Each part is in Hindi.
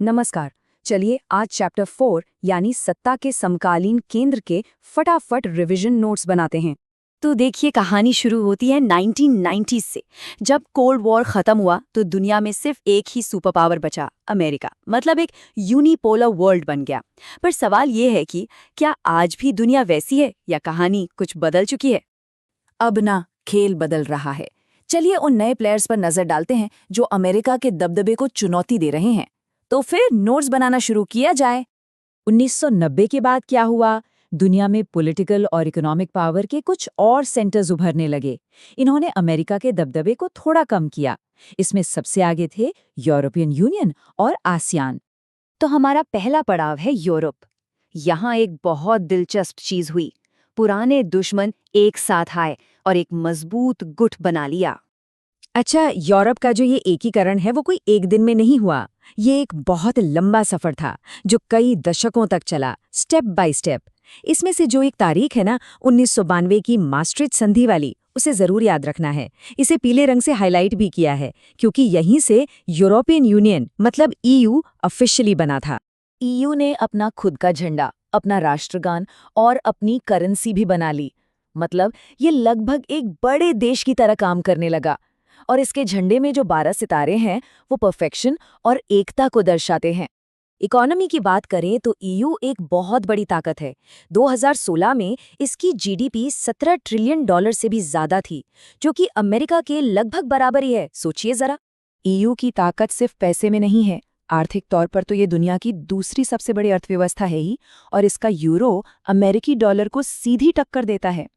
नमस्कार। चलिए आज चैप्टर 4 यानी सत्ता के समकालीन केंद्र के फटाफट रिवीजन नोट्स बनाते हैं। तो देखिए, कहानी शुरू होती है 1990 से। जब कोल्ड वॉर खत्म हुआ तो दुनिया में सिर्फ एक ही सुपर पावर बचा, अमेरिका। मतलब एक यूनिपोलर वर्ल्ड बन गया। पर सवाल ये है कि क्या आज भी दुनिया वैसी है या कहानी कुछ बदल चुकी है? अब ना खेल बदल रहा है। चलिए उन नए प्लेयर्स पर नजर डालते हैं जो अमेरिका के दबदबे को चुनौती दे रहे हैं। तो फिर नोट्स बनाना शुरू किया जाए। 1990 के बाद क्या हुआ? दुनिया में पॉलिटिकल और इकोनॉमिक पावर के कुछ और सेंटर्स उभरने लगे। इन्होंने अमेरिका के दबदबे को थोड़ा कम किया। इसमें सबसे आगे थे यूरोपियन यूनियन और आसियान। तो हमारा पहला पड़ाव है यूरोप। यहाँ एक बहुत दिलचस्प चीज हुई। पुराने दुश्मन एक साथ आए और एक मजबूत गुट बना लिया। अच्छा, यूरोप का जो ये एकीकरण है वो कोई एक दिन में नहीं हुआ। ये एक बहुत लंबा सफर था जो कई दशकों तक चला, स्टेप बाय स्टेप। इसमें से जो एक तारीख है ना, 1992 की मास्ट्रिच संधि वाली, उसे जरूर याद रखना है। इसे पीले रंग से हाईलाइट भी किया है क्योंकि यहीं से यूरोपियन यूनियन मतलब ईयू ऑफिशियली बना था। ईयू ने अपना खुद का झंडा, अपना राष्ट्रगान और अपनी करेंसी भी बना ली। मतलब ये लगभग एक बड़े देश की तरह काम करने लगा। और इसके झंडे में जो 12 सितारे हैं वो परफेक्शन और एकता को दर्शाते हैं। इकोनॉमी की बात करें तो ईयू एक बहुत बड़ी ताकत है। 2016 में इसकी जीडीपी 17 ट्रिलियन डॉलर से भी ज्यादा थी, जो कि अमेरिका के लगभग बराबर ही है। सोचिए जरा। ईयू की ताकत सिर्फ पैसे में नहीं है। आर्थिक तौर पर तो ये दुनिया की दूसरी सबसे बड़ी अर्थव्यवस्था है ही, और इसका यूरो अमेरिकी डॉलर को सीधी टक्कर देता है।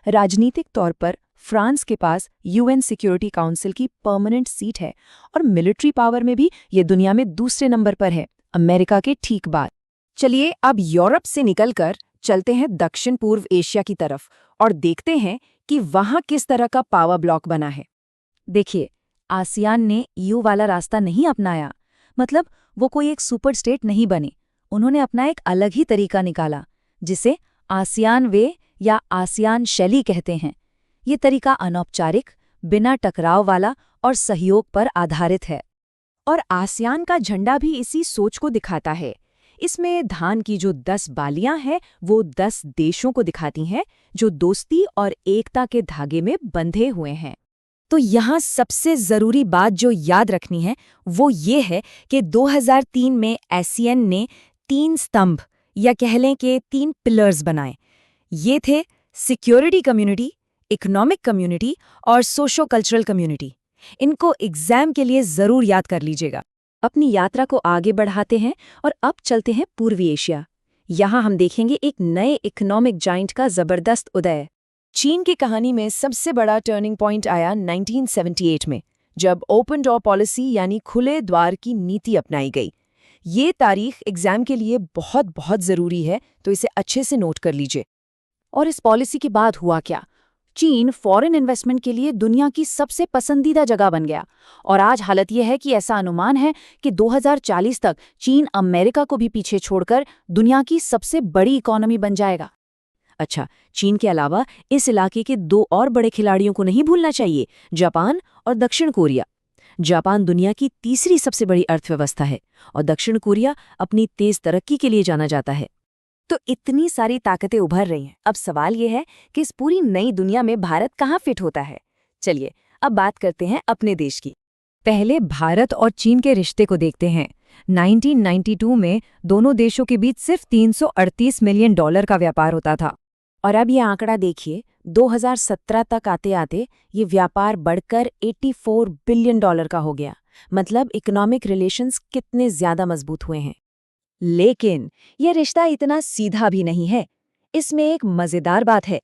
राजनीतिक तौर पर फ्रांस के पास यूएन सिक्योरिटी काउंसिल की परमानेंट सीट है और मिलिट्री पावर में भी ये दुनिया में दूसरे नंबर पर है, अमेरिका के ठीक बाद। चलिए अब यूरोप से निकलकर चलते हैं दक्षिण पूर्व एशिया की तरफ और देखते हैं कि वहां किस तरह का पावर ब्लॉक बना है। देखिए, आसियान ने ईयू वाला रास्ता नहीं अपनाया। मतलब वो कोई एक सुपर स्टेट नहीं बने। उन्होंने अपना एक अलग ही तरीका निकाला, जिसे आसियान वे या आसियान शैली कहते हैं। ये तरीका अनौपचारिक, बिना टकराव वाला और सहयोग पर आधारित है। और आसियान का झंडा भी इसी सोच को दिखाता है। इसमें धान की जो 10 बालियां हैं वो 10 देशों को दिखाती हैं जो दोस्ती और एकता के धागे में बंधे हुए हैं। तो यहाँ सबसे जरूरी बात जो याद रखनी है वो ये है कि 2003 में आसियान ने 3 स्तंभ या कह लें कि 3 पिलर्स बनाए। ये थे सिक्योरिटी कम्युनिटी, इकोनॉमिक कम्युनिटी और सोशो कल्चरल कम्युनिटी। इनको एग्जाम के लिए जरूर याद कर लीजिएगा। अपनी यात्रा को आगे बढ़ाते हैं और अब चलते हैं पूर्वी एशिया। यहाँ हम देखेंगे एक नए इकोनॉमिक जाइंट का जबरदस्त उदय। चीन की कहानी में सबसे बड़ा टर्निंग पॉइंट आया 1978 में, जब ओपन डोर पॉलिसी यानी खुले द्वार की नीति अपनाई गई। ये तारीख एग्जाम के लिए बहुत बहुत जरूरी है, तो इसे अच्छे से नोट कर लीजिए। और इस पॉलिसी के बाद हुआ क्या? चीन फॉरेन इन्वेस्टमेंट के लिए दुनिया की सबसे पसंदीदा जगह बन गया। और आज हालत यह है कि ऐसा अनुमान है कि 2040 तक चीन अमेरिका को भी पीछे छोड़कर दुनिया की सबसे बड़ी इकोनॉमी बन जाएगा। अच्छा, चीन के अलावा इस इलाके के 2 और बड़े खिलाड़ियों को नहीं भूलना चाहिए, जापान और दक्षिण कोरिया। जापान दुनिया की तीसरी सबसे बड़ी अर्थव्यवस्था है और दक्षिण कोरिया अपनी तेज तरक्की के लिए जाना जाता है। तो इतनी सारी ताकतें उभर रही हैं। अब सवाल यह है कि इस पूरी नई दुनिया में भारत कहाँ फिट होता है। चलिए अब बात करते हैं अपने देश की। पहले भारत और चीन के रिश्ते को देखते हैं। 1992 में दोनों देशों के बीच सिर्फ 338 मिलियन डॉलर का व्यापार होता था। और अब ये आंकड़ा देखिए, 2017 तक आते आते ये व्यापार बढ़कर 84 बिलियन डॉलर का हो गया। मतलब इकोनॉमिक रिलेशंस कितने ज्यादा मजबूत हुए हैं। लेकिन यह रिश्ता इतना सीधा भी नहीं है। इसमें एक मजेदार बात है।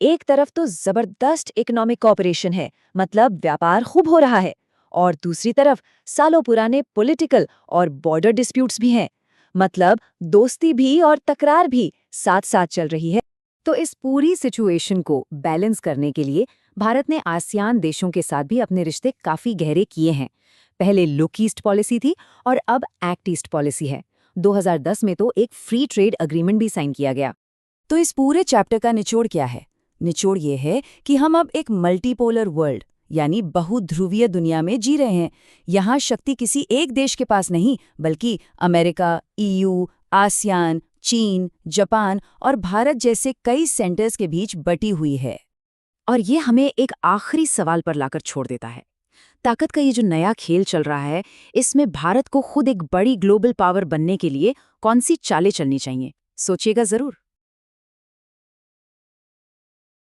एक तरफ तो जबरदस्त इकोनॉमिक कोऑपरेशन है, मतलब व्यापार खूब हो रहा है, और दूसरी तरफ सालों पुराने पॉलिटिकल और बॉर्डर डिस्प्यूट्स भी हैं। मतलब दोस्ती भी और तकरार भी साथ साथ चल रही है। तो इस पूरी सिचुएशन को बैलेंस करने के लिए भारत ने आसियान देशों के साथ भी अपने रिश्ते काफी गहरे किए हैं। पहले लुक ईस्ट पॉलिसी थी और अब एक्ट ईस्ट पॉलिसी है। 2010 में तो एक फ्री ट्रेड अग्रीमेंट भी साइन किया गया। तो इस पूरे चैप्टर का निचोड़ क्या है? निचोड़ ये है कि हम अब एक मल्टीपोलर वर्ल्ड यानी बहुध्रुवीय दुनिया में जी रहे हैं। यहाँ शक्ति किसी एक देश के पास नहीं, बल्कि अमेरिका, ईयू, आसियान, चीन, जापान और भारत जैसे कई सेंटर्स के बीच बटी हुई है। और ये हमें एक आखिरी सवाल पर लाकर छोड़ देता है। ताकत का ये जो नया खेल चल रहा है, इसमें भारत को खुद एक बड़ी ग्लोबल पावर बनने के लिए कौन सी चालें चलनी चाहिए? सोचिएगा जरूर।